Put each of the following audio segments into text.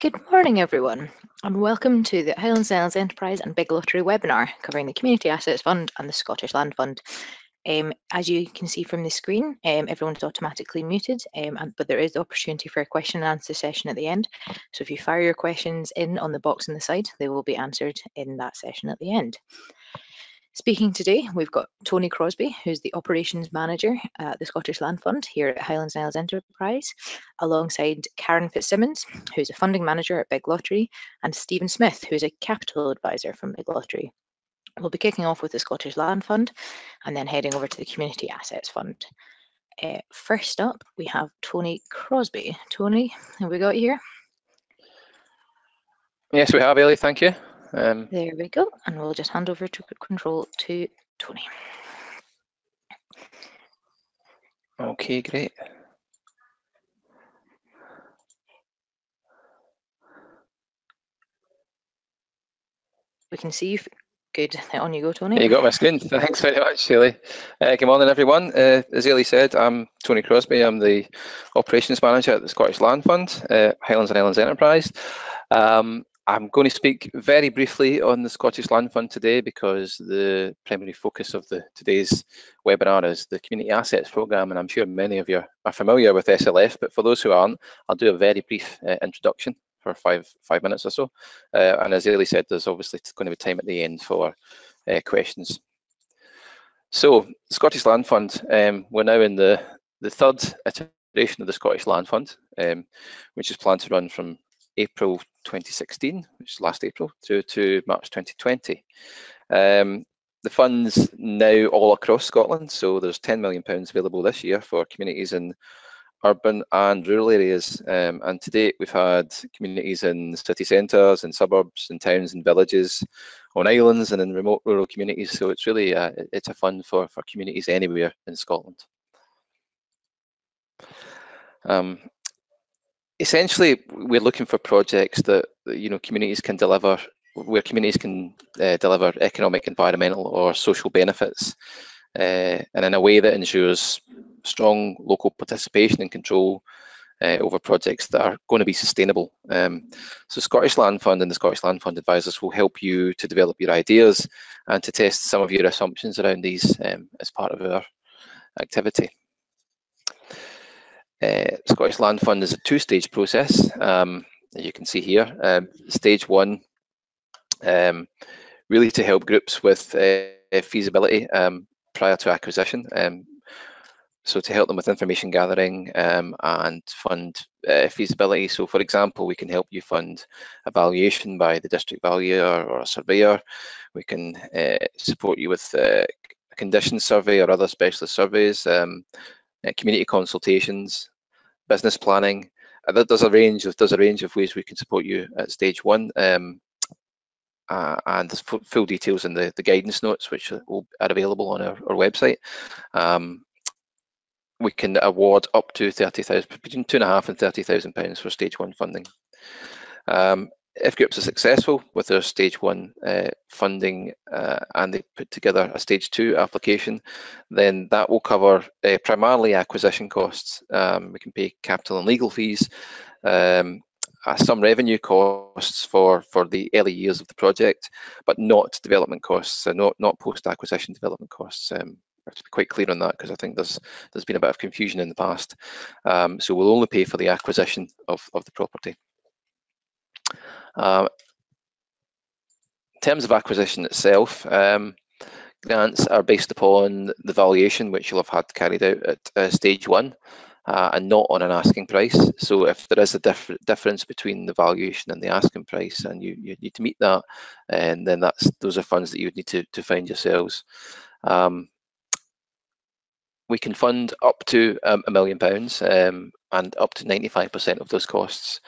Good morning, everyone, and welcome to the Highlands and Islands Enterprise and Big Lottery webinar covering the Community Assets Fund and the Scottish Land Fund. As you can see from the screen, everyone's automatically muted, but there is the opportunity for a question and answer session at the end. So if you fire your questions in on the box on the side, they will be answered in that session at the end. Speaking today, we've got Tony Crosbie, who's the Operations Manager at the Scottish Land Fund here at Highlands and Isles Enterprise, alongside Karen Fitzsimmons, who's a Funding Manager at Big Lottery, and Stephen Smith, who's a Capital Advisor from Big Lottery. We'll be kicking off with the Scottish Land Fund and then heading over to the Community Assets Fund. First up, we have Tony Crosbie. Tony, have we got you here? Yes, we have, Ellie, thank you. There we go, and we'll just hand over to control to Tony. Okay, great. We can see you. Good. On you go, Tony. You got my screen. Thanks very much, Ellie. Good morning, everyone. As Ellie said, I'm Tony Crosbie. I'm the Operations Manager at the Scottish Land Fund, Highlands and Islands Enterprise. I'm going to speak very briefly on the Scottish Land Fund today because the primary focus of today's webinar is the Community Assets Programme, and I'm sure many of you are familiar with SLF, but for those who aren't, I'll do a very brief introduction for five minutes or so. And as Ellie said, there's obviously going to be time at the end for questions. So, Scottish Land Fund, we're now in the third iteration of the Scottish Land Fund, which is planned to run from April 2016, which is last April, through to March 2020. The fund's now all across Scotland, so there's £10 million available this year for communities in urban and rural areas. And to date, we've had communities in city centres, in suburbs, in towns and villages, on islands and in remote rural communities. So it's really it's a fund for communities anywhere in Scotland. Essentially, we're looking for projects that communities can deliver, where communities can deliver economic, environmental, or social benefits, and in a way that ensures strong local participation and control over projects that are going to be sustainable. So, Scottish Land Fund and the Scottish Land Fund advisors will help you to develop your ideas and to test some of your assumptions around these as part of our activity. Scottish Land Fund is a two-stage process, as you can see here. Stage one, really to help groups with feasibility prior to acquisition. So to help them with information gathering and fund feasibility. So for example, we can help you fund a valuation by the district valuer or a surveyor. We can support you with a condition survey or other specialist surveys, community consultations, business planning. There's a range of ways we can support you at stage one, and there's full details in the guidance notes, which are available on our website. We can award up to £30,000, between £2,500 and £30,000 for stage one funding. If groups are successful with their stage one funding and they put together a stage two application, then that will cover primarily acquisition costs. We can pay capital and legal fees, some revenue costs for the early years of the project, but not development costs, so not post-acquisition development costs. I have to be quite clear on that because I think there's been a bit of confusion in the past. So we'll only pay for the acquisition of the property. In terms of acquisition itself, grants are based upon the valuation which you'll have had carried out at stage one, and not on an asking price. So if there is a difference between the valuation and the asking price, and you need to meet that, and then those are funds that you would need to find yourselves. We can fund up to £1 million and up to 95% of those costs,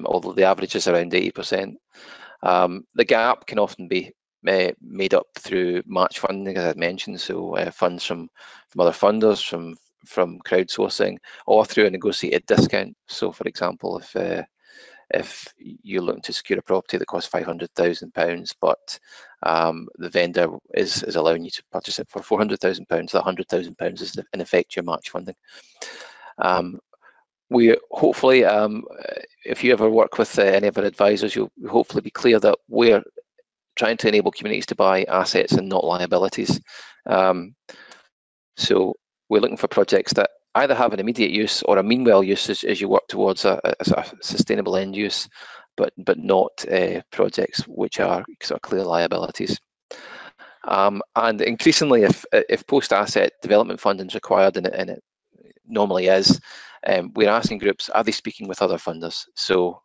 although the average is around 80%. The gap can often be made up through match funding, as I mentioned, so funds from other funders, from crowdsourcing, or through a negotiated discount. So, for example, if you're looking to secure a property that costs £500,000, but the vendor is allowing you to purchase it for £400,000, that £100,000 is in effect your match funding. we hopefully, if you ever work with any of our advisors, you'll hopefully be clear that we're trying to enable communities to buy assets and not liabilities. So we're looking for projects that either have an immediate use or a mean well use as you work towards a sustainable end use, but not projects which are sort of clear liabilities. And increasingly, if post-asset development funding is required, and it normally is, we're asking groups, are they speaking with other funders? So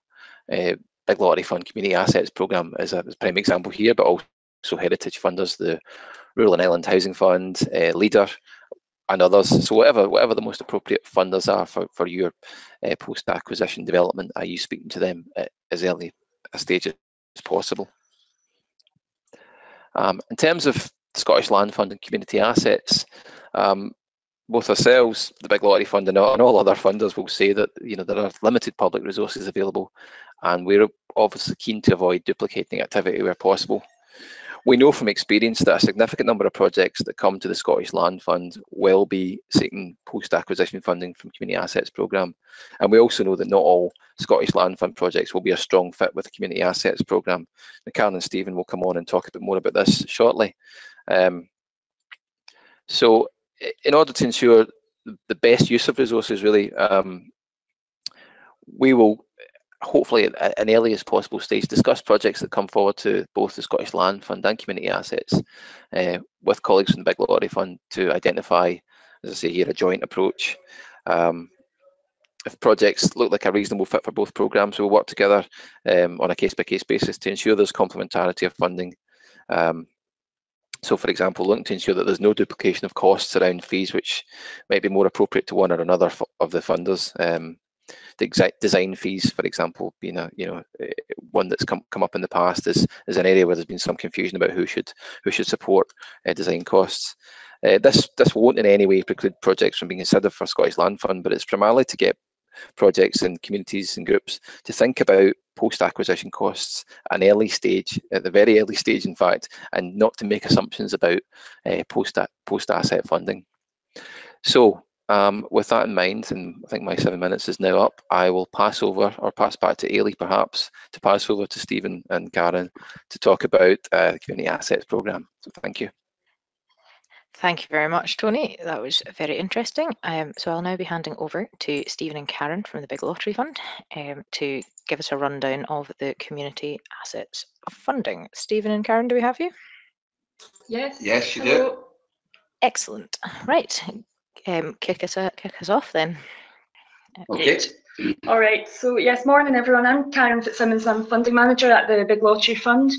Big Lottery Fund Community Assets Programme is a prime example here, but also heritage funders, the Rural and Island Housing Fund, Leader, and others. So whatever the most appropriate funders are for your post-acquisition development, are you speaking to them at as early a stage as possible? In terms of Scottish Land Fund and community assets, both ourselves, the Big Lottery Fund, and all other funders will say that there are limited public resources available, and we're obviously keen to avoid duplicating activity where possible. We know from experience that a significant number of projects that come to the Scottish Land Fund will be seeking post-acquisition funding from Community Assets Programme, and we also know that not all Scottish Land Fund projects will be a strong fit with the Community Assets Programme. Now, Karen and Stephen will come on and talk a bit more about this shortly. So in order to ensure the best use of resources, really, we will hopefully at an earliest possible stage discuss projects that come forward to both the Scottish Land Fund and Community Assets with colleagues from the Big Lottery Fund to identify, as I say here, a joint approach. If projects look like a reasonable fit for both programmes, we'll work together on a case-by-case basis to ensure there's complementarity of funding. So, for example, looking to ensure that there's no duplication of costs around fees which might be more appropriate to one or another of the funders. The exact design fees, for example, being one that's come up in the past is an area where there's been some confusion about who should support design costs. This won't in any way preclude projects from being considered for Scottish Land Fund, but it's primarily to get projects and communities and groups to think about post-acquisition costs at an early stage, at the very early stage, in fact, and not to make assumptions about post-asset funding. So, with that in mind, and I think my 7 minutes is now up, I will pass back to Ailey perhaps, to pass over to Stephen and Karen to talk about the Community Assets Programme. So thank you. Thank you very much, Tony. That was very interesting. So I'll now be handing over to Stephen and Karen from the Big Lottery Fund to give us a rundown of the Community Assets funding. Stephen and Karen, do we have you? Yes. Yes, you Hello. do. Excellent. Right. Kick us off then. Okay. All right. So yes, morning everyone. I'm Karen Fitzsimmons. I'm funding manager at the Big Lottery Fund.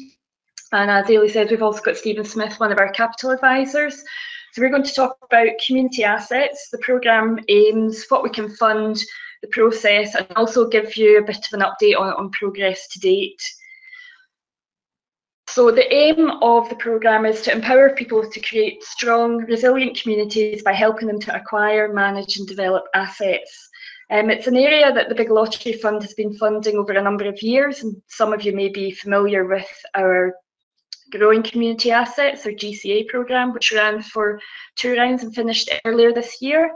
And as Ailey said, we've also got Stephen Smith, one of our capital advisors. So we're going to talk about community assets, the programme aims, what we can fund, the process, and also give you a bit of an update on progress to date. So the aim of the programme is to empower people to create strong, resilient communities by helping them to acquire, manage and develop assets. It's an area that the Big Lottery Fund has been funding over a number of years, and some of you may be familiar with our Growing Community Assets, or GCA programme, which ran for 2 rounds and finished earlier this year.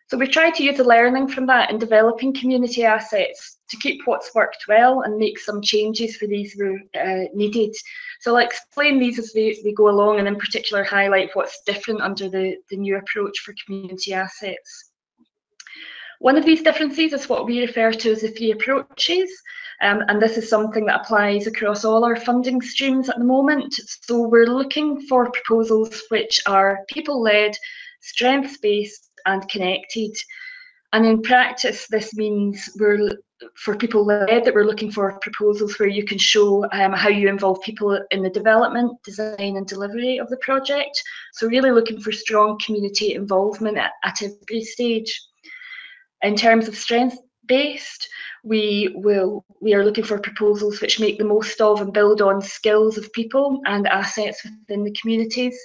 So we tried to use the learning from that in developing community assets to keep what's worked well and make some changes where these were needed. So I'll explain these as we go along, and in particular highlight what's different under the new approach for community assets. One of these differences is what we refer to as the 3 approaches. And this is something that applies across all our funding streams at the moment. So we're looking for proposals which are people-led, strengths-based and connected. And in practice, this means for people-led that we're looking for proposals where you can show how you involve people in the development, design and delivery of the project. So really looking for strong community involvement at every stage. In terms of strengths-based, we are looking for proposals which make the most of and build on skills of people and assets within the communities.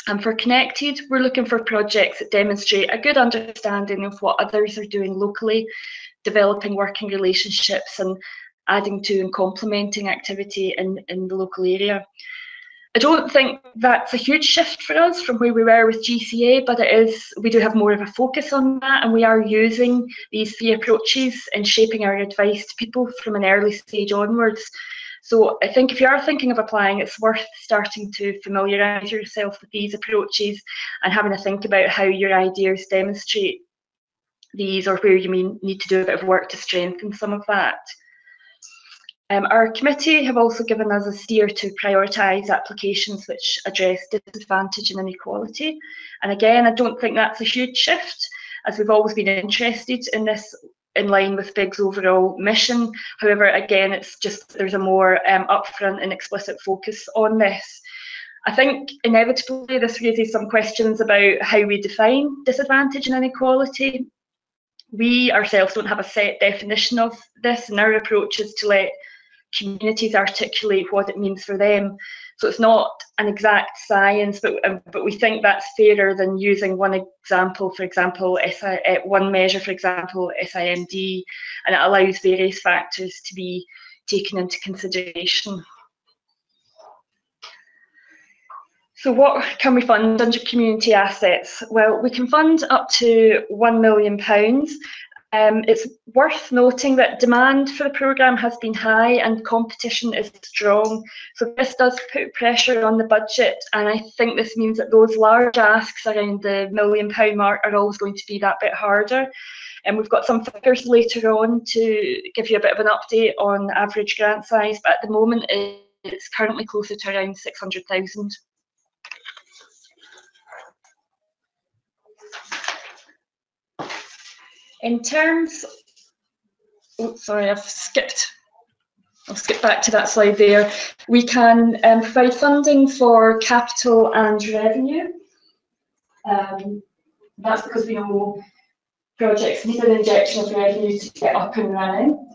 And for connected, we're looking for projects that demonstrate a good understanding of what others are doing locally, developing working relationships and adding to and complementing activity in the local area. I don't think that's a huge shift for us from where we were with GCA, but we do have more of a focus on that, and we are using these 3 approaches in shaping our advice to people from an early stage onwards. So I think if you are thinking of applying, it's worth starting to familiarise yourself with these approaches and having a think about how your ideas demonstrate these, or where you may need to do a bit of work to strengthen some of that. Our committee have also given us a steer to prioritise applications which address disadvantage and inequality. And again, I don't think that's a huge shift, as we've always been interested in this in line with BIG's overall mission. However, again, it's just there's a more upfront and explicit focus on this. I think inevitably this raises some questions about how we define disadvantage and inequality. We ourselves don't have a set definition of this, and our approach is to let communities articulate what it means for them. So it's not an exact science, but we think that's fairer than using one example, for example, one measure, for example, SIMD, and it allows various factors to be taken into consideration. So what can we fund under community assets? Well, we can fund up to £1 million. It's worth noting that demand for the programme has been high and competition is strong. So this does put pressure on the budget, and I think this means that those large asks around the £1 million mark are always going to be that bit harder. And we've got some figures later on to give you a bit of an update on average grant size, but at the moment it's currently closer to around 600,000. In terms, sorry, I'll skip back to that slide there. We can provide funding for capital and revenue. That's because we know projects need an injection of revenue to get up and running.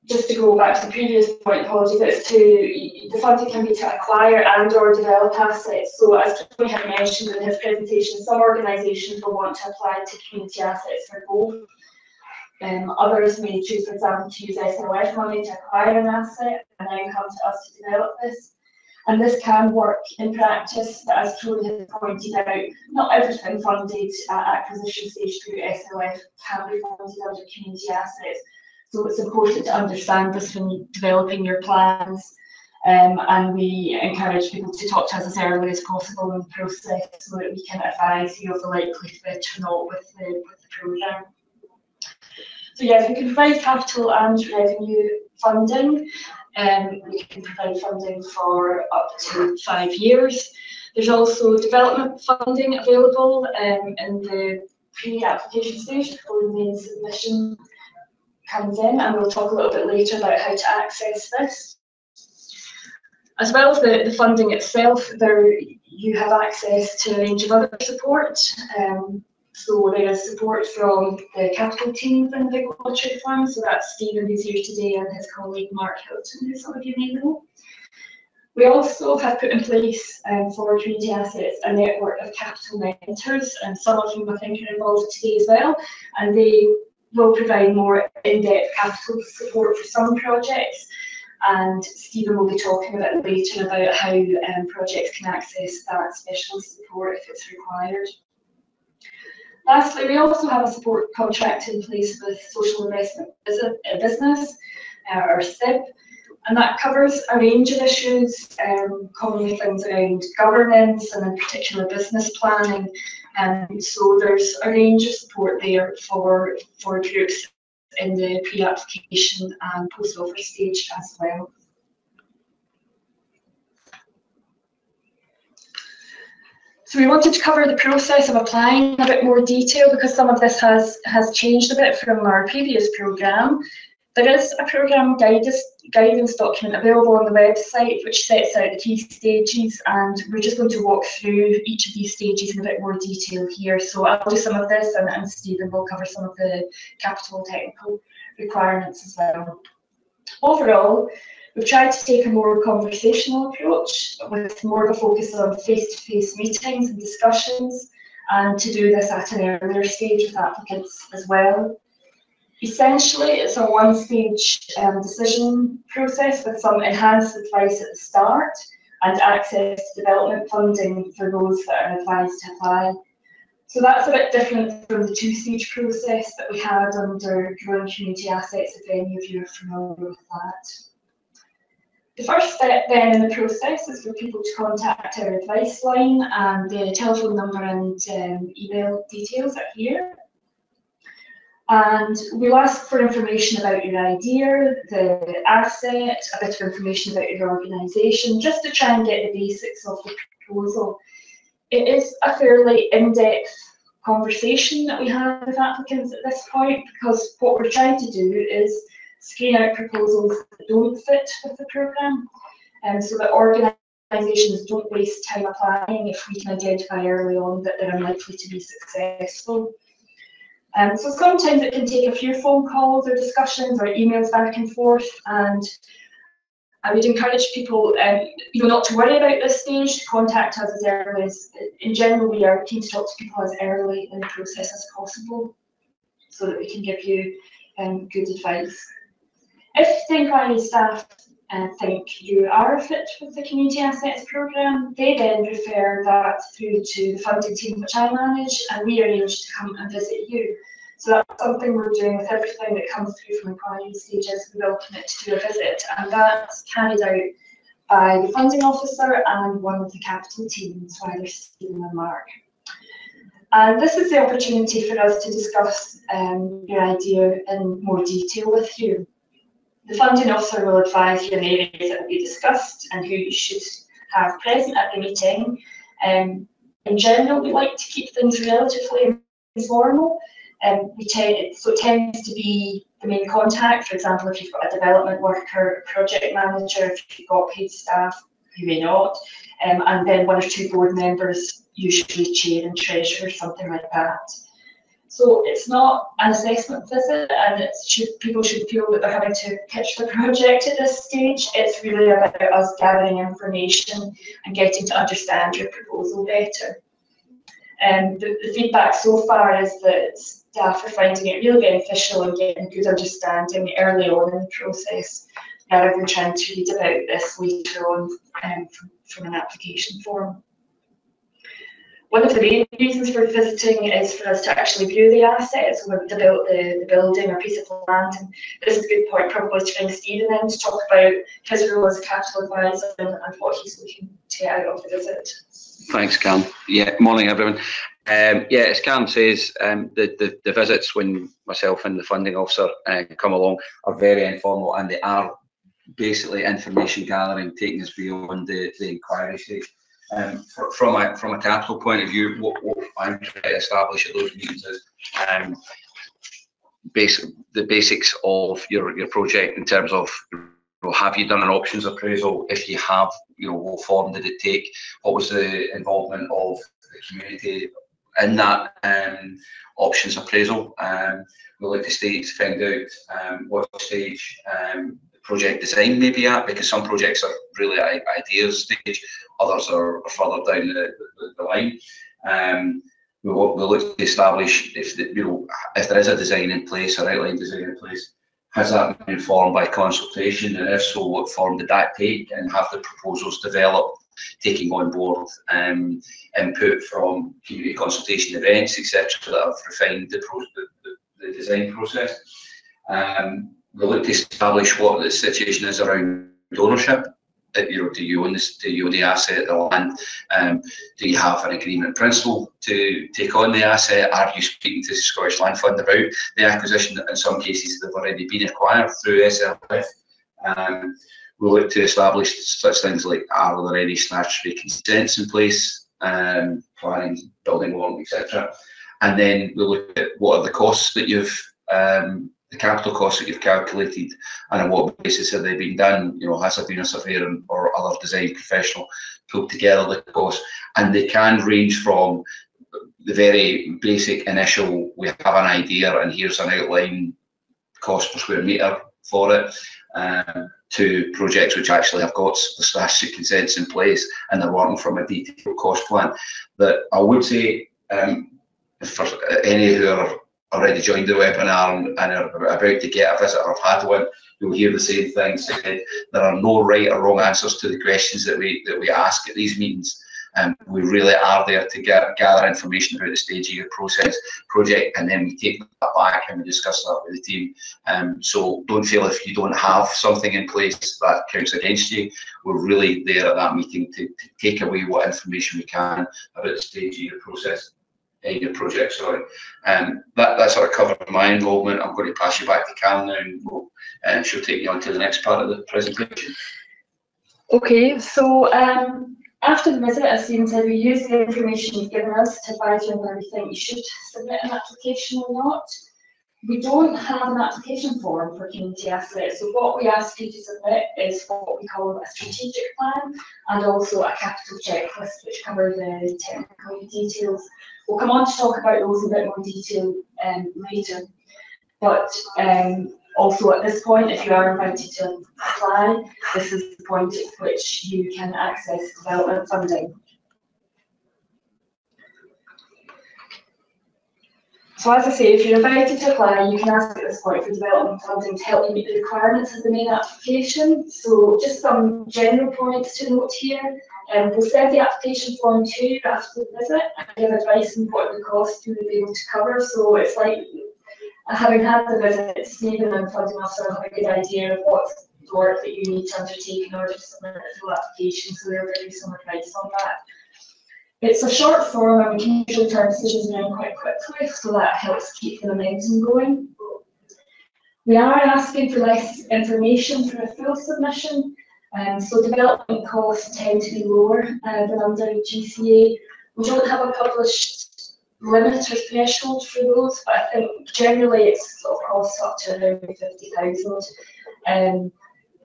Just to go back to the previous point, apologies, the funding can be to acquire and or develop assets. So as Tony had mentioned in his presentation, some organisations will want to apply to community assets for both. Others may choose, for example, to use SLF money to acquire an asset and then come to us to develop this. And this can work in practice, but as Tony has pointed out, not everything funded at acquisition stage through SLF can be funded under community assets. So it's important to understand this when developing your plans, and we encourage people to talk to us as early as possible in the process so that we can advise you of the likely fit or not with the programme. So yes, we can provide capital and revenue funding. We can provide funding for up to 5 years. There's also development funding available in the pre-application stage before the main submission comes in, and we'll talk a little bit later about how to access this. As well as the funding itself, you have access to a range of other support. So there is support from the capital team within the Big Lottery Fund, so that's Stephen who's here today and his colleague Mark Hilton, who some of you may know. We also have put in place for community assets a network of capital mentors, and some of whom I think are involved today as well, and they will provide more in-depth capital support for some projects, and Stephen will be talking a bit later about how projects can access that specialist support if it's required. Lastly, we also have a support contract in place with Social Investment Business, or SIB, and that covers a range of issues, commonly things around governance and in particular business planning. So there's a range of support there for groups in the pre-application and post-offer stage as well. So we wanted to cover the process of applying in a bit more detail because some of this has changed a bit from our previous programme. There is a programme guidance document available on the website which sets out the key stages, and we're just going to walk through each of these stages in a bit more detail here. So I'll do some of this, and Stephen will cover some of the capital and technical requirements as well. Overall, we've tried to take a more conversational approach with more of a focus on face-to-face meetings and discussions, and to do this at an earlier stage with applicants as well. Essentially, it's a one-stage decision process with some enhanced advice at the start and access to development funding for those that are advised to apply. So that's a bit different from the two-stage process that we had under Growing Community Assets, if any of you are familiar with that. The first step then in the process is for people to contact our advice line, and the telephone number and email details are here. And we'll ask for information about your idea, the asset, a bit of information about your organisation, just to try and get the basics of the proposal. It is a fairly in-depth conversation that we have with applicants at this point, because what we're trying to do is screen out proposals that don't fit with the programme, so that organisations don't waste time applying if we can identify early on that they're unlikely to be successful. So sometimes it can take a few phone calls or discussions or emails back and forth, and I would encourage people not to worry about this stage, to contact us as early as, in general, we are keen to talk to people as early in the process as possible so that we can give you good advice. If the inquiry staff think you are a fit with the Community Assets Programme, they then refer that through to the funding team which I manage, and we arrange to come and visit you. So that's something we're doing with everything that comes through from inquiry stages. We will commit to do a visit, and that's carried out by the funding officer and one of the capital teams, so either Stephen or Mark. And this is the opportunity for us to discuss your idea in more detail with you. The funding officer will advise you on areas that will be discussed and who you should have present at the meeting. In general, we like to keep things relatively informal. So it tends to be the main contact. For example, if you've got a development worker, a project manager, if you've got paid staff, you may not, and then one or two board members, usually chair and treasurer, something like that. So it's not an assessment visit, and people should feel that they're having to pitch the project at this stage. It's really about us gathering information and getting to understand your proposal better. The feedback so far is that staff are finding it really beneficial and getting a good understanding early on in the process, rather than trying to read about this later on from an application form. One of the main reasons for visiting is for us to actually view the assets, the building or piece of land. And this is a good point probably to bring Stephen in to talk about his role as a capital advisor and what he's looking to get out of the visit. Thanks, Cam. Yeah, morning everyone. Yeah, as Cam says, the visits when myself and the funding officer come along are very informal, and they are basically information gathering, taking us beyond the inquiry stage. From a capital point of view, what I'm trying to establish at those meetings is the basics of your project in terms of, have you done an options appraisal? If you have, what form did it take? What was the involvement of the community in that options appraisal? We'll look to find out what stage project design may be at, because some projects are really at ideas stage, others are further down the line. We'll look to establish if there is a design in place, an outline design in place. Has that been informed by consultation, and if so, what form did that take? And have the proposals developed, taking on board input from community consultation events, etc., that have refined the design process. We'll look to establish what the situation is around ownership. Do you own the asset, the land? Do you have an agreement in principle to take on the asset? Are you speaking to the Scottish Land Fund about the acquisition? In some cases, they've already been acquired through SLF. We'll look to establish such things like, are there any statutory consents in place, planning, building along, etc. And then we'll look at what are the costs that you've the capital costs that you've calculated, and on what basis have they been done? Has there been a surveyor or other design professional pulled together the costs? And they can range from the very basic initial, we have an idea and here's an outline cost per square metre for it, to projects which actually have got the statutory consents in place and they're working from a detailed cost plan. But I would say, for any who are already joined the webinar and are about to get a visit or have had one, you'll hear the same thing said. There are no right or wrong answers to the questions that we ask at these meetings. We really are there to gather information about the stage of your project, and then we take that back and we discuss that with the team. So don't feel if you don't have something in place that counts against you. We're really there at that meeting to take away what information we can about the stage of your process. Your project, sorry. That sort of covered my involvement. I'm going to pass you back to Cam now, and she'll take you on to the next part of the presentation. Okay, so after the visit, as Stephen said, we use the information you've given us to advise you on whether we think you should submit an application or not. We don't have an application form for community assets, so what we ask you to submit is what we call a strategic plan and also a capital checklist, which cover the technical details. We'll come on to talk about those in a bit more detail later. But also at this point, if you are invited to apply, this is the point at which you can access development funding. So as I say, if you're invited to apply, you can ask at this point for development funding to help you meet the requirements of the main application. So just some general points to note here. We'll send the application form to you after the visit and give advice on what the cost you will be able to cover. So it's like having had the visit, Stephen and funding officer have a good idea of what work that you need to undertake in order to submit a full application. So they'll give you some advice on that. It's a short form and we can usually turn decisions around quite quickly, so that helps keep the momentum going. We are asking for less information for a full submission, so development costs tend to be lower than under GCA. We don't have a published limit or threshold for those, but I think generally it's sort of costs up to around 50,000.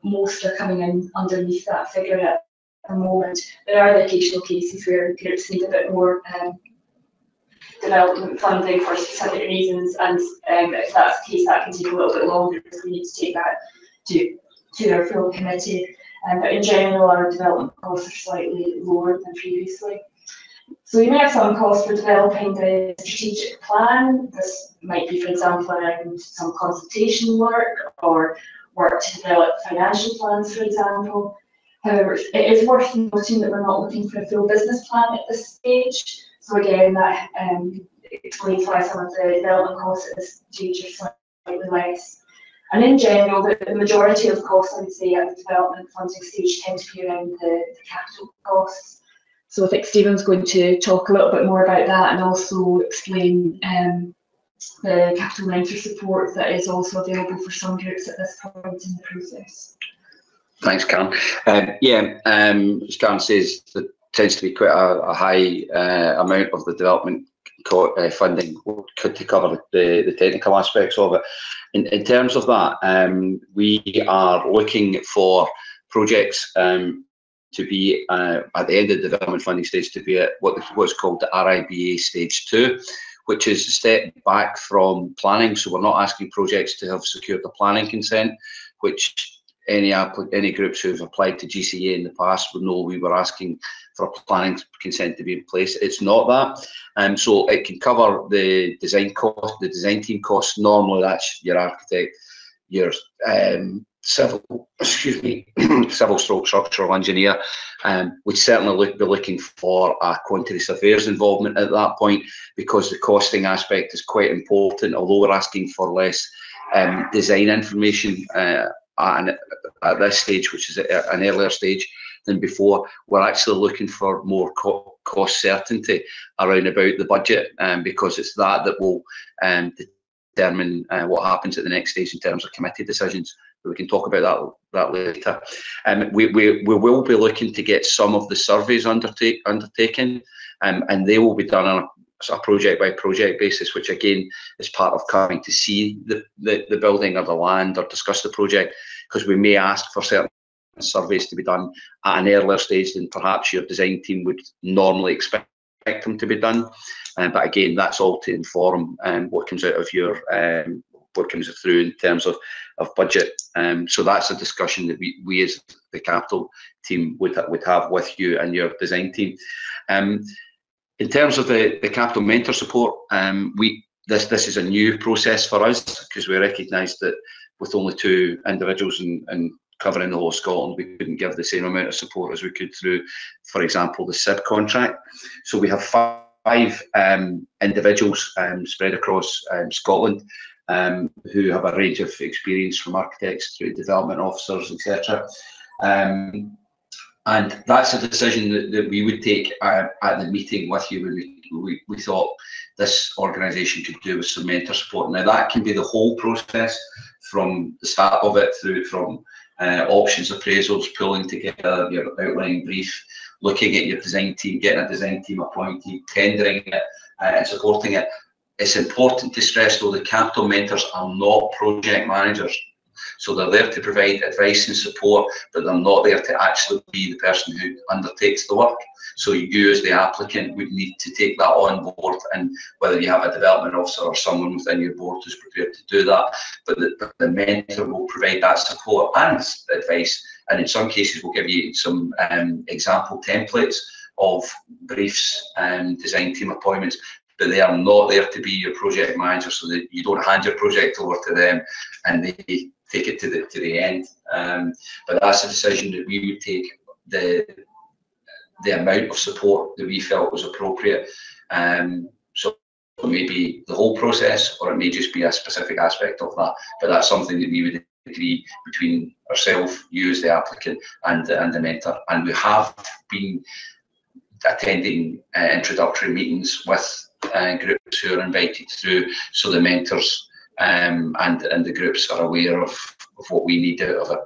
Most are coming in underneath that figure at the moment. There are the occasional cases where groups need a bit more development funding for specific reasons, and if that's the case, that can take a little bit longer because we need to take that to our full committee. But in general, our development costs are slightly lower than previously. So you may have some costs for developing the strategic plan. This might be, for example, around some consultation work or work to develop financial plans, for example. However, it is worth noting that we're not looking for a full business plan at this stage. So again, that explains why some of the development costs at this stage are slightly less. And in general, the majority of costs, I would say, at the development funding stage tend to be around the capital costs. So I think Stephen's going to talk a little bit more about that and also explain the capital mentor support that is also available for some groups at this point in the process. Thanks, Karen. As Karen says, there tends to be quite a high amount of the development funding to cover the technical aspects of it. In terms of that, we are looking for projects to be at the end of the development funding stage to be at what's called the RIBA stage 2, which is a step back from planning. So we're not asking projects to have secured the planning consent, which any groups who have applied to GCA in the past would know we were asking for a planning consent to be in place. It's not that, so it can cover the design cost, the design team costs. Normally, that's your architect, your civil stroke structural engineer. We'd certainly be looking for a quantity surveyor's involvement at that point, because the costing aspect is quite important. Although we're asking for less design information at this stage, which is an earlier stage than before, we're actually looking for more cost certainty around about the budget, because it's that will determine what happens at the next stage in terms of committee decisions. But we can talk about that later. We will be looking to get some of the surveys undertaken, and they will be done on a project by project basis, which again is part of coming to see the building or the land or discuss the project, because we may ask for certain surveys to be done at an earlier stage than perhaps your design team would normally expect them to be done. But again, that's all to inform what comes out of your what comes through in terms of budget. So that's a discussion that we as the capital team would have with you and your design team. In terms of the capital mentor support, this is a new process for us, because we recognised that with only 2 individuals and covering the whole of Scotland, we couldn't give the same amount of support as we could through, for example, the SIB contract. So we have 5 individuals spread across Scotland who have a range of experience, from architects through development officers, etc. And that's a decision that we would take at the meeting with you when we thought this organisation could do with some mentor support. Now that can be the whole process from the start of it, through from options appraisals, pulling together your outline brief, looking at your design team, getting a design team appointed, tendering it and supporting it. It's important to stress though, the capital mentors are not project managers. So they're there to provide advice and support, but they're not there to actually be the person who undertakes the work. So you as the applicant would need to take that on board, and whether you have a development officer or someone within your board who's prepared to do that, but the mentor will provide that support and advice, and in some cases will give you some example templates of briefs and design team appointments, but they are not there to be your project manager, so that you don't hand your project over to them and they take it to the end. But that's a decision that we would take, the amount of support that we felt was appropriate. So it may be the whole process, or it may just be a specific aspect of that, but that's something that we would agree between ourselves, you as the applicant, and the mentor. And we have been attending introductory meetings with groups who are invited through, so the mentors and the groups are aware of what we need out of it.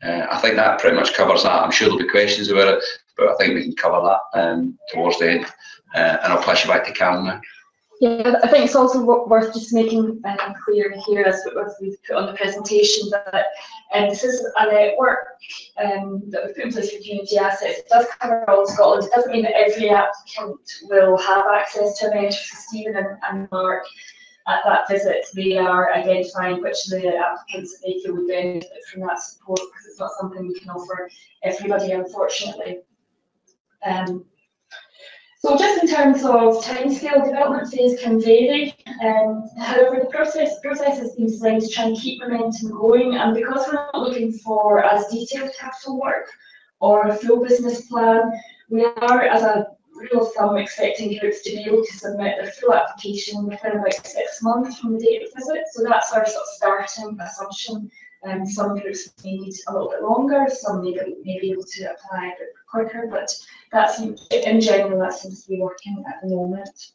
I think that pretty much covers that. I'm sure there'll be questions about it, but I think we can cover that towards the end. And I'll pass you back to Karen now. Yeah, I think it's also worth just making clear here, as we've put on the presentation, that this is a network that we've put in place for community assets. It does cover all of Scotland. It doesn't mean that every applicant will have access to a mentor. So Stephen and Mark, at that visit, they are identifying which of the applicants that they feel would benefit from that support, because it's not something we can offer everybody, unfortunately. So just in terms of timescale, development phase can vary. However, the process has been designed to try and keep momentum going, and because we're not looking for as detailed capital work or a full business plan, we are, as a rule of thumb, expecting groups to be able to submit their full application within about 6 months from the date of visit. So that's our sort of starting assumption. Some groups may need a little bit longer, some may be able to apply a bit quicker, but that's, in general, that seems to be working at the moment.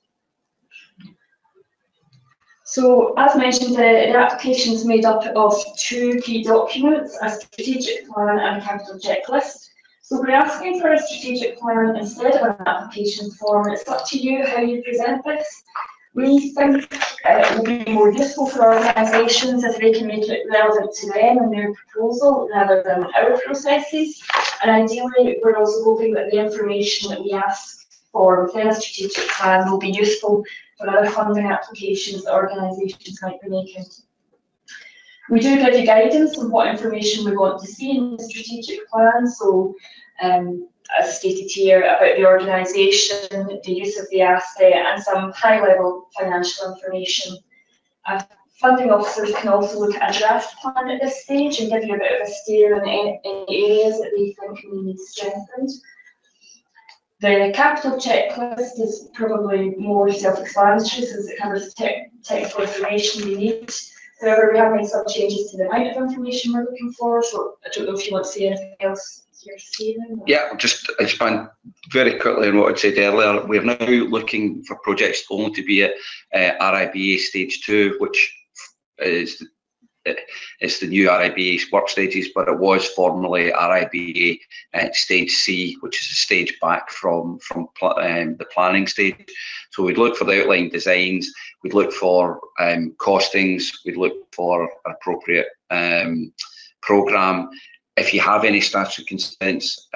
So, as mentioned, the application is made up of 2 key documents: a strategic plan and a capital checklist. So we're asking for a strategic plan instead of an application form. It's up to you how you present this. We think it will be more useful for organisations if they can make it relevant to them and their proposal rather than our processes. And ideally, we're also hoping that the information that we ask for within a strategic plan will be useful for other funding applications that organisations might be making. We do give you guidance on what information we want to see in the strategic plan. So, as stated here, about the organisation, the use of the asset, and some high-level financial information. Funding officers can also look at a draft plan at this stage and give you a bit of a steer on any areas that they think may need strengthened. The capital checklist is probably more self-explanatory, since it covers technical information we need. However, we have made some changes to the amount of information we're looking for, so I don't know if you want to say anything else here, Stephen? Yeah, just expand very quickly on what I said earlier. We're now looking for projects only to be at RIBA Stage 2, which is the new RIBA work stages, but it was formerly RIBA Stage C, which is a stage back from the planning stage. So we'd look for the outline designs, we'd look for costings, we'd look for an appropriate programme. If you have any statutory consents,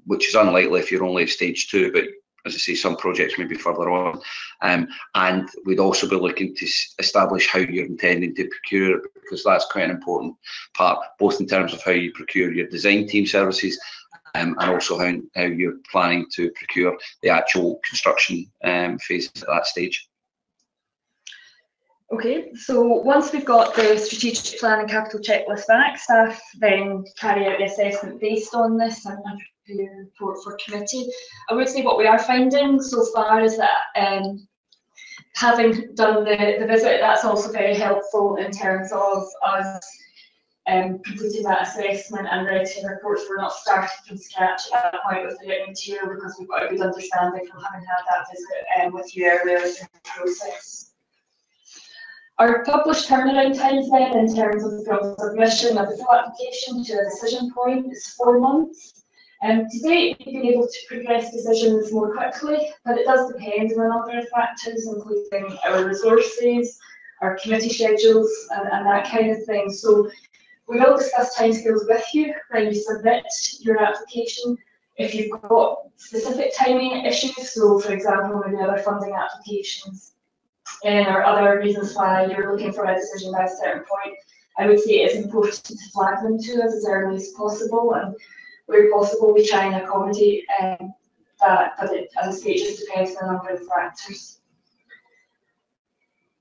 which is unlikely if you're only at Stage 2, but as I say, some projects may be further on, and we'd also be looking to establish how you're intending to procure it, because that's quite an important part, both in terms of how you procure your design team services and also how you're planning to procure the actual construction phases at that stage. Okay, so once we've got the strategic plan and capital checklist back, staff then carry out the assessment based on this and prepare a report for committee. I would say what we are finding so far is that having done the visit, that's also very helpful in terms of us completing that assessment and writing reports. We're not starting from scratch at that point with the written material, because we've got a good understanding from having had that visit with you earlier in the process. Our published turnaround times then, in terms of from submission of the full application to a decision point, is 4 months. To date, we've been able to progress decisions more quickly, but it does depend on a number of factors, including our resources, our committee schedules, and that kind of thing. So we will discuss timescales with you when you submit your application. If you've got specific timing issues, so for example, maybe other funding applications, or other reasons why you're looking for a decision by a certain point, I would say it's important to flag them to us as early as possible, and where possible we try and accommodate that, but as I say, it just depends on a number of factors.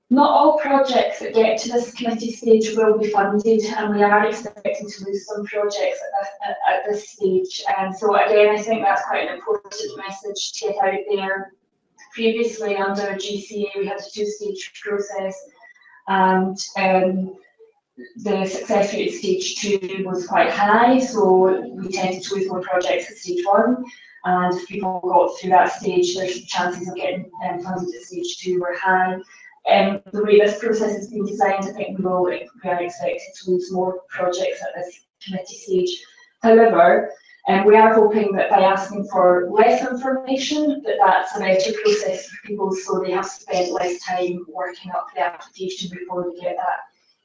Not all projects that get to this committee stage will be funded, and we are expecting to lose some projects at this stage. And so again, I think that's quite an important message to get out there. Previously, under GCA, we had a 2-stage process, and the success rate at stage 2 was quite high, so we tended to lose more projects at stage 1. And if people got through that stage, their chances of getting funded at stage 2 were high. The way this process has been designed, I think we are expected to lose more projects at this committee stage. However, we are hoping that by asking for less information, that's a better process for people, so they have spent less time working up the application before they get that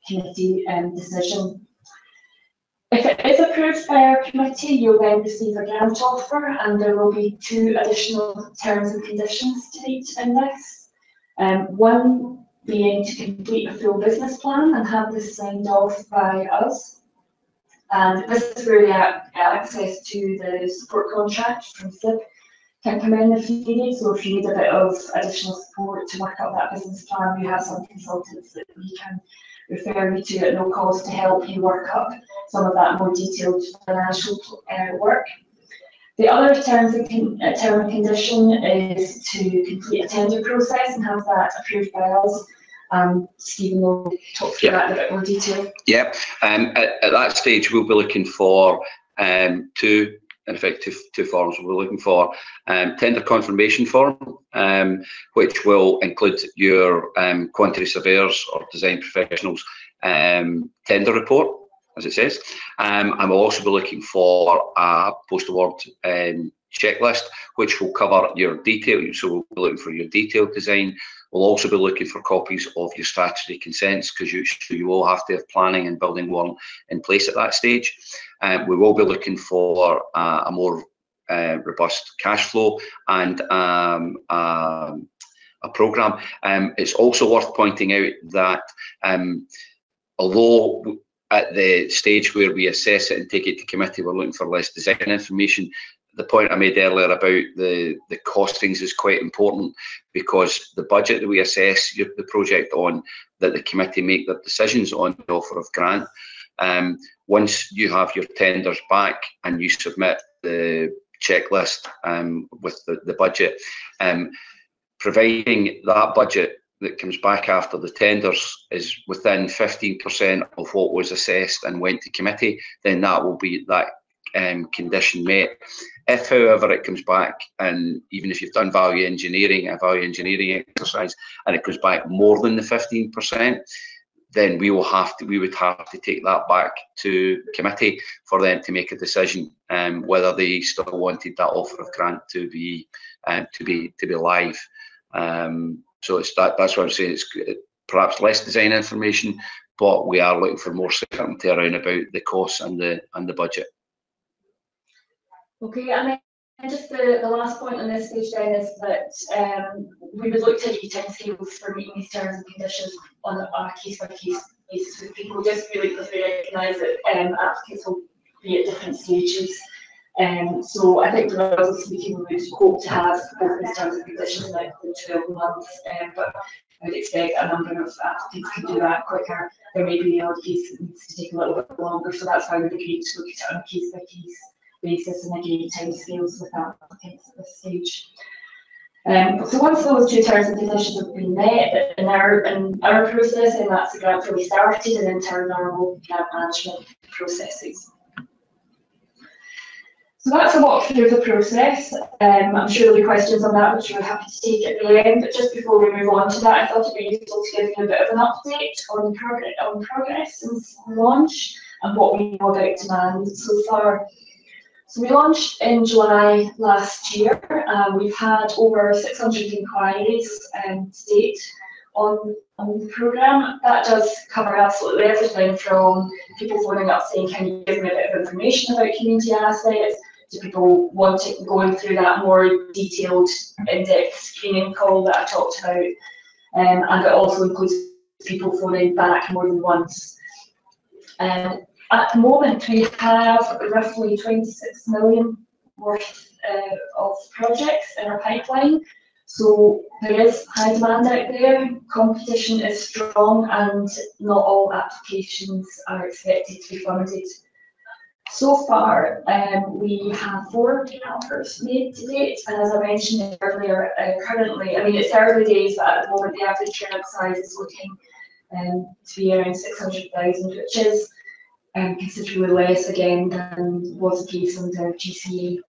committee decision. If it is approved by our committee, you'll then receive a grant offer, and there will be 2 additional terms and conditions to meet in this. One being to complete a full business plan and have this signed off by us. And this is where the access to the support contract from SIB can come in if you need it. So if you need a bit of additional support to work out that business plan, we have some consultants that we can refer you to at no cost to help you work up some of that more detailed financial work. The other term and condition is to complete a tender process and have that approved by us. Stephen will talk through that in a bit more detail. Yeah, at that stage we'll be looking for two forms. We're looking for tender confirmation form, which will include your quantity surveyors or design professionals tender report, as it says, and we'll also be looking for a post-award checklist, which will cover your detail. So we'll be looking for your detailed design. We'll also be looking for copies of your statutory consents, because you will have to have planning and building one in place at that stage. We will be looking for a more robust cash flow and a programme. It's also worth pointing out that although at the stage where we assess it and take it to committee, we're looking for less design information, the point I made earlier about the costings is quite important, because the budget that we assess the project on, that the committee make their decisions on the offer of grant, once you have your tenders back and you submit the checklist with the budget, providing that budget that comes back after the tenders is within 15% of what was assessed and went to committee, then that will be that condition met. If, however, it comes back, and even if you've done a value engineering exercise, and it comes back more than the 15%, then we would have to take that back to committee for them to make a decision whether they still wanted that offer of grant to be live. So it's that's what I'm saying. It's perhaps less design information, but we are looking for more certainty around about the costs and the budget. Okay, and then just the last point on this stage then is that we would look to get timescales for meeting these terms and conditions on a case-by-case basis with people, just really because we recognise that applicants will be at different stages. So I think generally speaking, we would hope to have both these terms and conditions in 12 months, but I would expect a number of applicants could do that quicker. There may be the odd case that needs to take a little bit longer, so that's why we've agreed to look at it on a case-by-case basis and agreed timescales with applicants at this stage. So once those two terms and conditions have been met in our process, then that's the grant fully started and into our normal grant management processes. So that's a walkthrough of the process. I'm sure there'll be questions on that, which we're happy to take at the end. But just before we move on to that, I thought it'd be useful to give you a bit of an update on progress since launch and what we know about demand so far. So we launched in July last year. We've had over 600 inquiries to date on the programme. That does cover absolutely everything from people phoning up saying, can you give me a bit of information about community assets, to people going through that more detailed in-depth screening call that I talked about. And it also includes people phoning back more than once. At the moment, we have roughly 26 million worth of projects in our pipeline. So there is high demand out there, competition is strong, and not all applications are expected to be funded. So far, we have 4 offers made to date, and as I mentioned earlier, currently, I mean, it's early days, but at the moment the average grant size is looking to be around 600,000, which is considerably less again than was the case under GCA.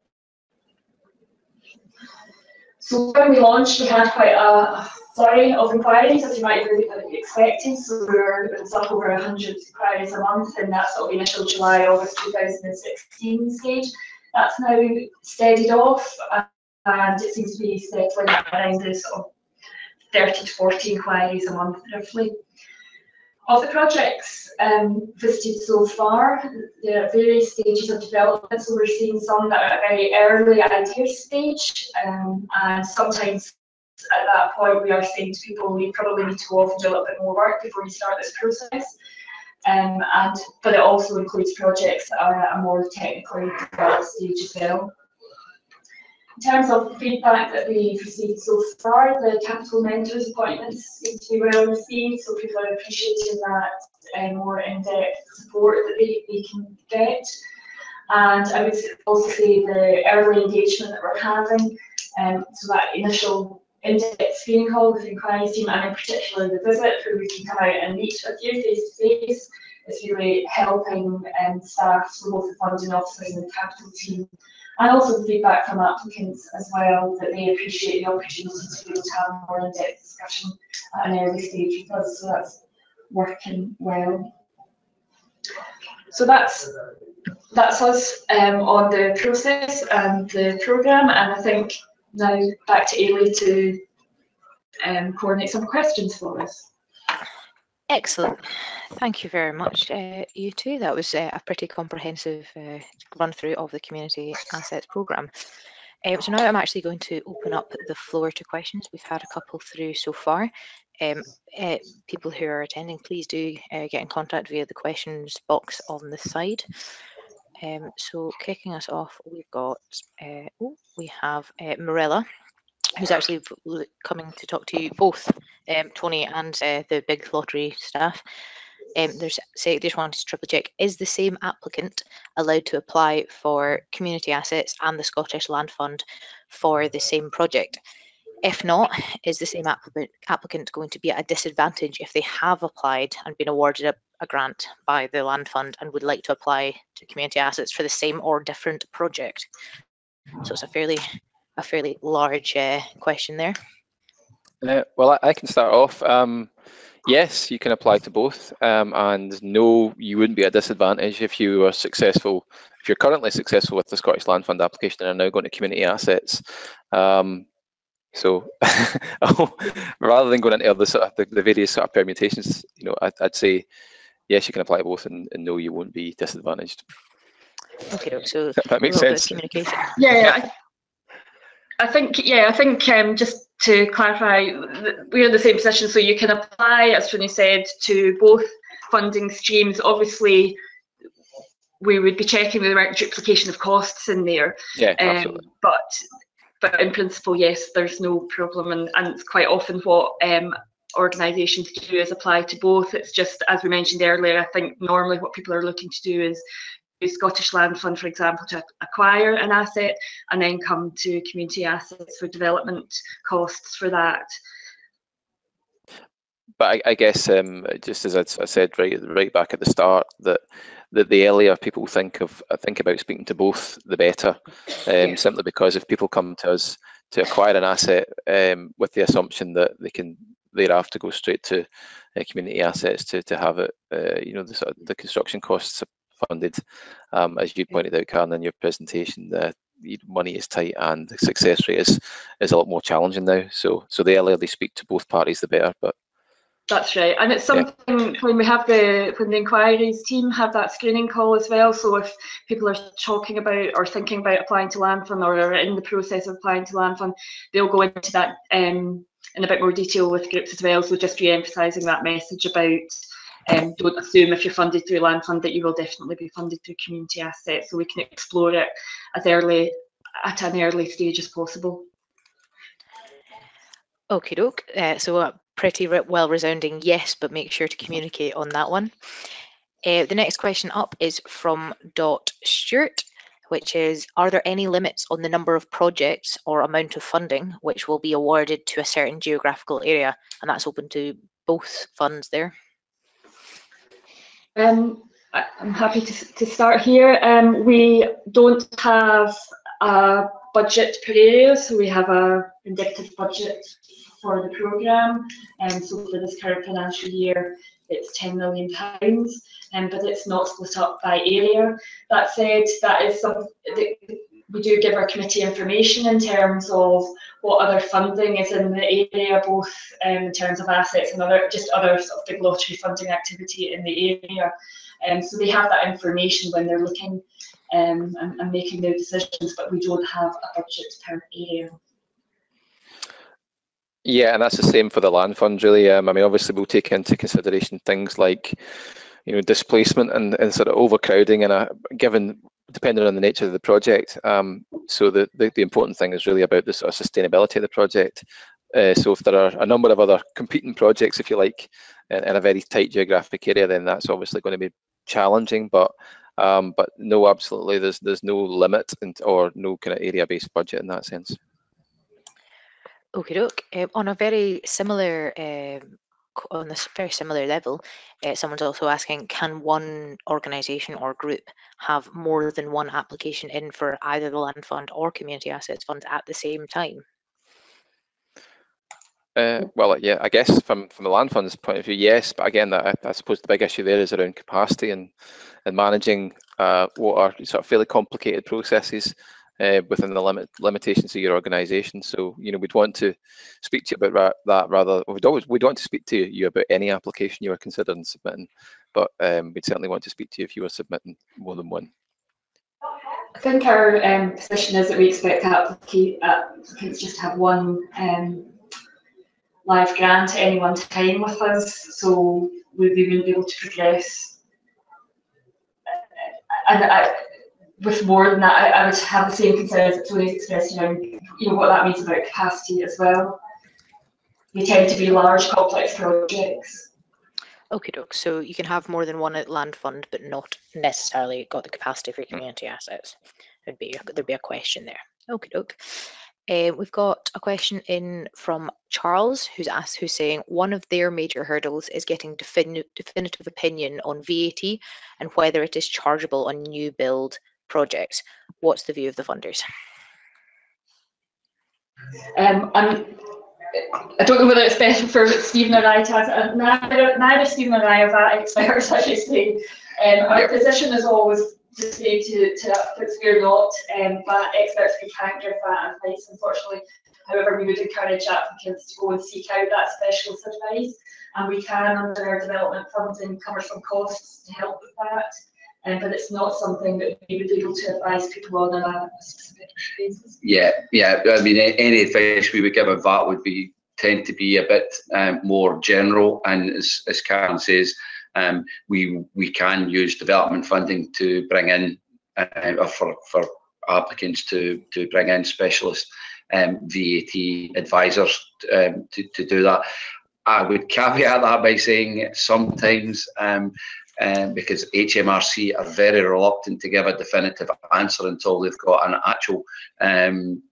So when we launched, we had quite a flurry of inquiries, as you might have expected. So it's up over 100 inquiries a month in that sort of initial July, August 2016 stage. That's now steadied off, and it seems to be settling around the sort of 30 to 40 inquiries a month, roughly. Of the projects visited so far, there are various stages of development, so we're seeing some that are at a very early idea stage, and sometimes at that point we are saying to people, we probably need to go off and do a little bit more work before you start this process. But it also includes projects that are at a more technically developed stage as well. In terms of feedback that we've received so far, the capital mentors appointments seem to be well received, so people are appreciating that more in-depth support that they can get. And I would also say the early engagement that we're having, so that initial in-depth screening call with the inquiries team, and in particular the visit where we can come out and meet with you face to face, is really helping staff, so both the funding officers and the capital team. And also the feedback from applicants as well, that they appreciate the opportunity to be able to have a more in-depth discussion at an early stage with us, so that's working well. So that's us on the process and the programme, and I think now back to Ailey to coordinate some questions for us. Excellent. Thank you very much, you two. That was a pretty comprehensive run through of the Community Assets Programme. So now I'm actually going to open up the floor to questions. We've had a couple through so far. People who are attending, please do get in contact via the questions box on the side. So kicking us off, we've got, we have Marilla, who's actually coming to talk to you both, Tony and the Big Lottery staff. They just wanted to triple check, is the same applicant allowed to apply for community assets and the Scottish Land Fund for the same project? If not, is the same applicant going to be at a disadvantage if they have applied and been awarded a grant by the Land Fund and would like to apply to community assets for the same or different project? So it's a fairly large question there. Well, I can start off. Yes, you can apply to both, and no, you wouldn't be at a disadvantage if you are successful. If you're currently successful with the Scottish Land Fund application and are now going to community assets. So rather than going into the various sort of permutations, I'd say yes, you can apply both, and no, you won't be disadvantaged. Okay, so that makes sense. Communication. Yeah. I think just to clarify, we're in the same position, so you can apply, as Tony said, to both funding streams. Obviously, we would be checking the right duplication of costs in there. Yeah, absolutely. But in principle, yes, there's no problem, and it's quite often what organisation to do is apply to both. It's just, as we mentioned earlier, I think normally what people are looking to do is use Scottish Land Fund, for example, to acquire an asset and then come to community assets for development costs for that. But I guess just as I said right back at the start, that the earlier people think about speaking to both, the better. Simply because if people come to us to acquire an asset with the assumption that they can thereafter go straight to community assets to have it, the construction costs funded, as you pointed out, Karen, in your presentation, the money is tight and the success rate is a lot more challenging now. So the earlier they speak to both parties, the better. But that's right, and it's something when we have when the inquiries team have that screening call as well. So if people are talking about or thinking about applying to Land Fund or are in the process of applying to Land Fund, they'll go into that in a bit more detail with groups as well. So just re-emphasising that message about don't assume if you're funded through Land Fund that you will definitely be funded through community assets. So we can explore it at an early stage as possible. Okie doke. So a pretty well resounding yes, but make sure to communicate on that one. The next question up is from Dot Stewart, which is, are there any limits on the number of projects or amount of funding which will be awarded to a certain geographical area? And that's open to both funds there. I'm happy to start here. We don't have a budget per area, so we have a indicative budget for the programme, and so for this current financial year it's £10 million, but it's not split up by area. That said, that is something that we do give our committee information in terms of what other funding is in the area, both in terms of assets and other sort of big lottery funding activity in the area. So they have that information when they're looking and making their decisions, but we don't have a budget per area. Yeah, and that's the same for the Land Fund, really. I mean, obviously we'll take into consideration things like, displacement and sort of overcrowding, and depending on the nature of the project. So the important thing is really about the sort of sustainability of the project. So if there are a number of other competing projects, if you like, in a very tight geographic area, then that's obviously going to be challenging. But no, absolutely, there's no limit or no kind of area-based budget in that sense. Okie doke. On a very similar level, someone's also asking, can one organisation or group have more than one application in for either the Land Fund or Community Assets Fund at the same time? Well, yeah, I guess from the Land Fund's point of view, yes. But again, I suppose the big issue there is around capacity and managing what are sort of fairly complicated processes within the limitations of your organisation. So, we'd want to speak to you about that rather. We'd want to speak to you about any application you are considering submitting, but we'd certainly want to speak to you if you were submitting more than one. I think our position is that we expect applicants just to have one live grant at any one time with us, so we wouldn't be able to progress. With more than that, I would have the same concerns that Tony's expressed around, what that means about capacity as well. They tend to be large, complex projects. Okie doke. So you can have more than one at Land Fund, but not necessarily got the capacity for community assets. There'd be a question there. Okie doke. We've got a question in from Charles, who's saying one of their major hurdles is getting definitive opinion on VAT and whether it is chargeable on new build projects. What's the view of the funders? I don't know whether it's better for Stephen or I to answer. Neither Stephen or I are VAT experts, I should say. Our position is always to say to applicants we're not VAT experts, we can't give VAT advice, unfortunately. However, we would encourage applicants to go and seek out that specialist advice, and we can, under our development funding, cover some costs to help with that. But it's not something that we would be able to advise people on a specific basis. Yeah. I mean, any advice we would give on VAT would tend to be a bit more general, and as Karen says, we can use development funding to bring in for applicants to bring in specialist VAT advisors to do that. I would caveat that by saying sometimes, because HMRC are very reluctant to give a definitive answer until they've got an actual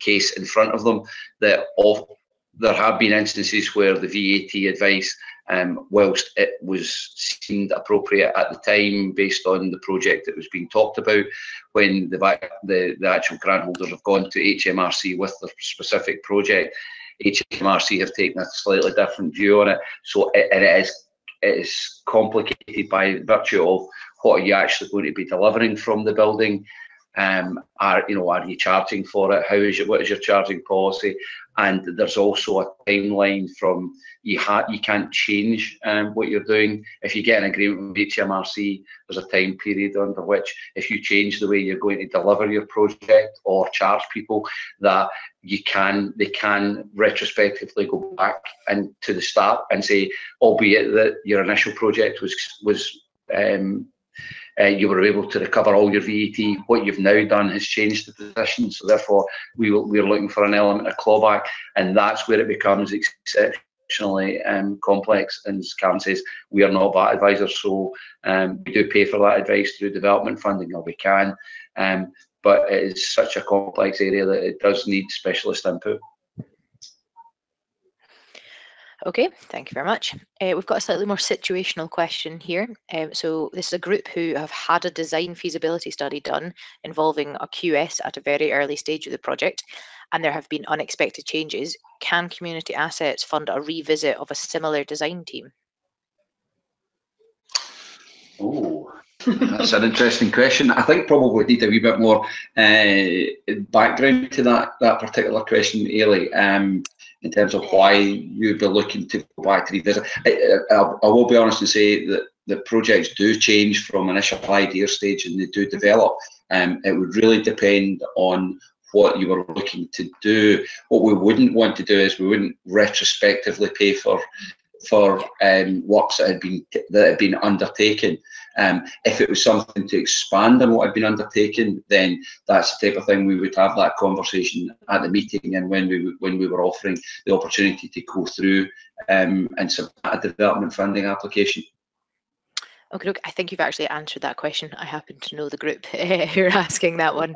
case in front of them. There have been instances where the VAT advice, whilst it was seemed appropriate at the time based on the project that was being talked about, when the actual grant holders have gone to HMRC with the specific project, HMRC have taken a slightly different view on it. So it is complicated by virtue of what are you actually going to be delivering from the building. Are you charging for it? What is your charging policy? And there's also a timeline from you can't change what you're doing. If you get an agreement with HMRC, there's a time period under which if you change the way you're going to deliver your project or charge people, that they can retrospectively go back and to the start and say, albeit that your initial project was you were able to recover all your VAT. What you've now done has changed the position, so therefore we're looking for an element of clawback, and that's where it becomes exceptionally complex. And as Karen says, we are not VAT advisors, so we do pay for that advice through development funding, or we can, but it is such a complex area that it does need specialist input. Okay, thank you very much. We've got a slightly more situational question here. So this is a group who have had a design feasibility study done involving a QS at a very early stage of the project, and there have been unexpected changes. Can Community Assets fund a revisit of a similar design team? Oh, that's an interesting question. I think probably need a wee bit more background to that particular question, Ailey. In terms of why you'd be looking to go back to revisit. I will be honest and say that the projects do change from initial idea stage, and they do develop. It would really depend on what you were looking to do. What we wouldn't want to do is we wouldn't retrospectively pay for works that had been undertaken. If it was something to expand on what had been undertaken, then that's the type of thing we would have that conversation at the meeting, and when we were offering the opportunity to go through and submit a development funding application. Okay, look, I think you've actually answered that question. I happen to know the group who are asking that one.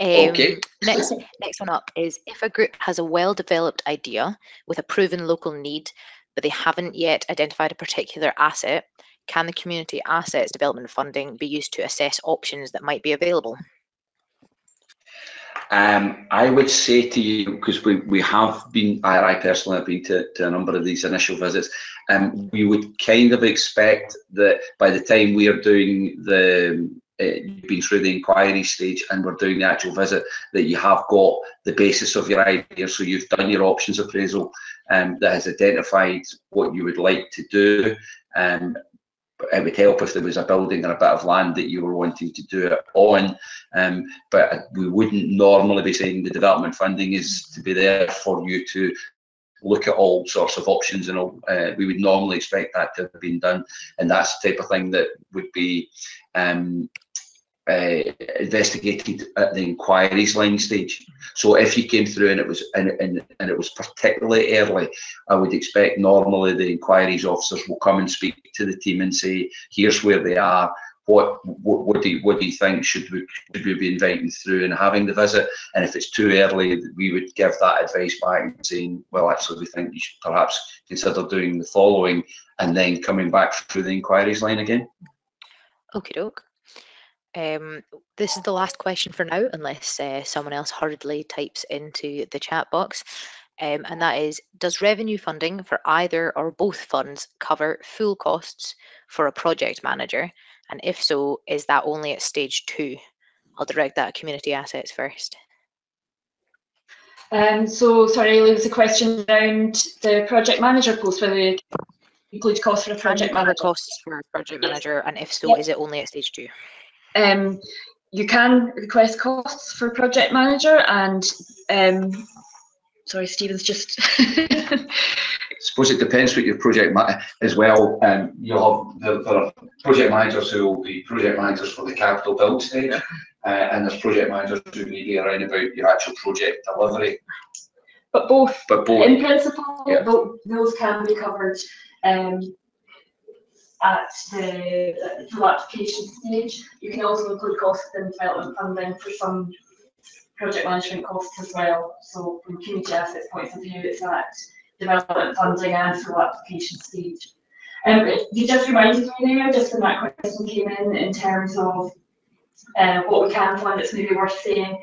Okay. Next one up is, if a group has a well-developed idea with a proven local need, but they haven't yet identified a particular asset, can the Community Assets development funding be used to assess options that might be available? I would say to you, because we have been, I personally have been to a number of these initial visits, we would kind of expect that by the time we are doing you've been through the inquiry stage and we're doing the actual visit, that you have got the basis of your idea. So you've done your options appraisal that has identified what you would like to do. It would help if there was a building or a bit of land that you were wanting to do it on, but we wouldn't normally be saying the development funding is to be there for you to look at all sorts of options, and all. We would normally expect that to have been done, and that's the type of thing that would be investigated at the inquiries line stage. So if you came through and it was it was particularly early, I would expect normally the inquiries officers will come and speak to the team and say, here's where they are. What do you think should we be inviting through and having the visit? And if it's too early, we would give that advice back and saying, well, actually, we think you should perhaps consider doing the following, and then coming back through the inquiries line again. Okie doke. This is the last question for now, unless someone else hurriedly types into the chat box. And that is, does revenue funding for either or both funds cover full costs for a project manager? And if so, is that only at stage 2? I'll direct that at Community Assets first. So, sorry, there was a question around the project manager post, whether they include costs for a project manager. Costs for a project manager, and if so, is it only at stage 2? You can request costs for project manager, and sorry, Stephen's just. I suppose it depends what your project as well. You'll have there are project managers who will be project managers for the capital build stage, and there's project managers who may be around about your actual project delivery. But both. In principle, yeah. those can be covered at the full application stage. You can also include costs in development funding for some project management costs as well. So from community assets points of view, it's that development funding and full application stage. You just reminded me there, just when that question came in terms of what we can fund, it's maybe worth saying.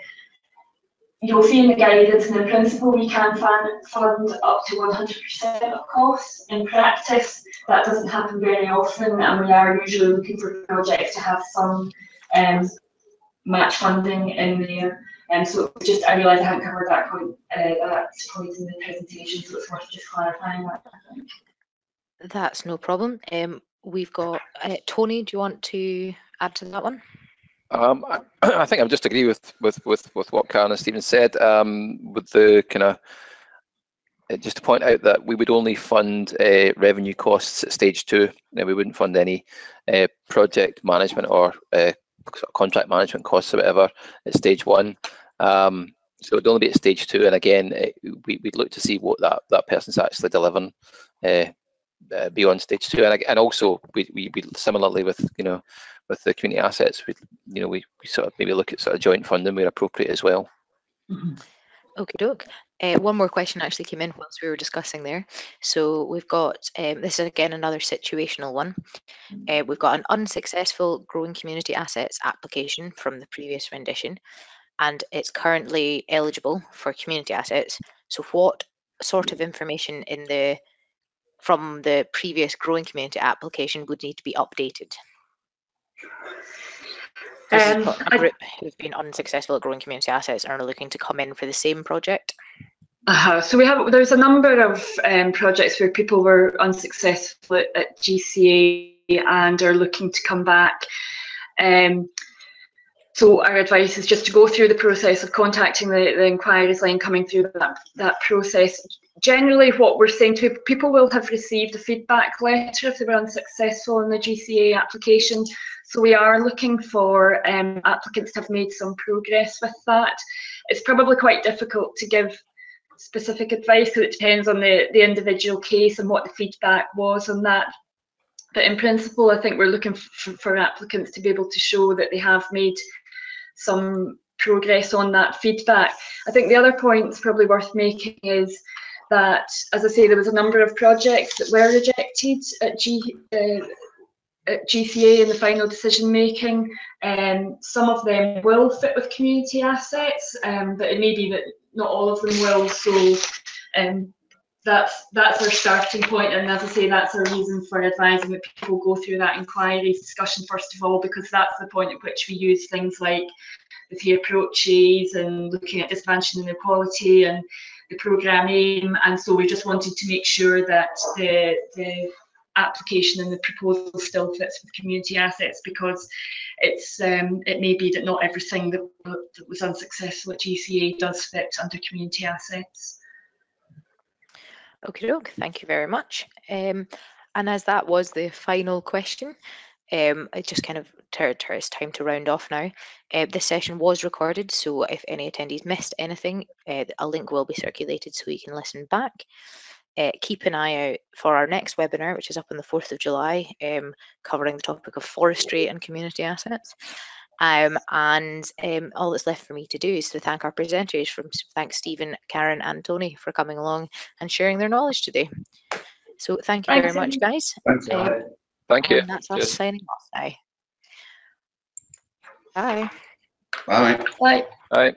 You'll see in the guidance, and in principle, we can fund up to 100% of costs. In practice, that doesn't happen very often, and we are usually looking for projects to have some match funding in there. And so, just I realise I haven't covered that point in the presentation, so it's worth just clarifying that, I think. That's no problem. We've got Tony. Do you want to add to that one? I think I would just agree with what Karen and Stephen said. With the kind of just to point out that we would only fund revenue costs at stage 2. Now, we wouldn't fund any project management or contract management costs or whatever at stage 1. So it'd only be at stage 2, and again, we'd look to see what that person's actually delivering beyond stage 2, and also we similarly with with the community assets, we sort of maybe look at sort of joint funding where appropriate as well. Okay, doke. One more question actually came in whilst we were discussing there. So we've got this is again another situational one. We've got an unsuccessful growing community assets application from the previous rendition, and it's currently eligible for community assets. So what sort of information from the previous growing community application would need to be updated? A group who've been unsuccessful at growing community assets and are looking to come in for the same project. So there's a number of projects where people were unsuccessful at GCA and are looking to come back. So our advice is just to go through the process of contacting the inquiries line, coming through that process. Generally, what we're saying to people will have received a feedback letter if they were unsuccessful in the GCA application. So we are looking for applicants to have made some progress with that. It's probably quite difficult to give specific advice because it depends on the individual case and what the feedback was on that. But in principle, I think we're looking for applicants to be able to show that they have made some progress on that feedback. I think the other point that's probably worth making is that, as I say, there was a number of projects that were rejected at GCA in the final decision making. Some of them will fit with community assets, but it may be that not all of them will. So that's our starting point, and as I say, that's our reason for advising that people go through that inquiry discussion first of all, because that's the point at which we use things like the key approaches and looking at disadvantage and inequality and the programme aim. And so we just wanted to make sure that the application and the proposal still fits with community assets, because it may be that not everything that was unsuccessful at GCA does fit under community assets. Okay, doke. Thank you very much. And as that was the final question, it just kind of it's time to round off now. This session was recorded, so if any attendees missed anything, a link will be circulated so you can listen back. Keep an eye out for our next webinar, which is up on the 4th of July, covering the topic of forestry and community assets. And all that's left for me to do is to thank our presenters, thank Stephen, Karen and Tony for coming along and sharing their knowledge today. So thank you very much, guys. Thank you. And that's us signing off now. Bye. Bye. Bye. Bye.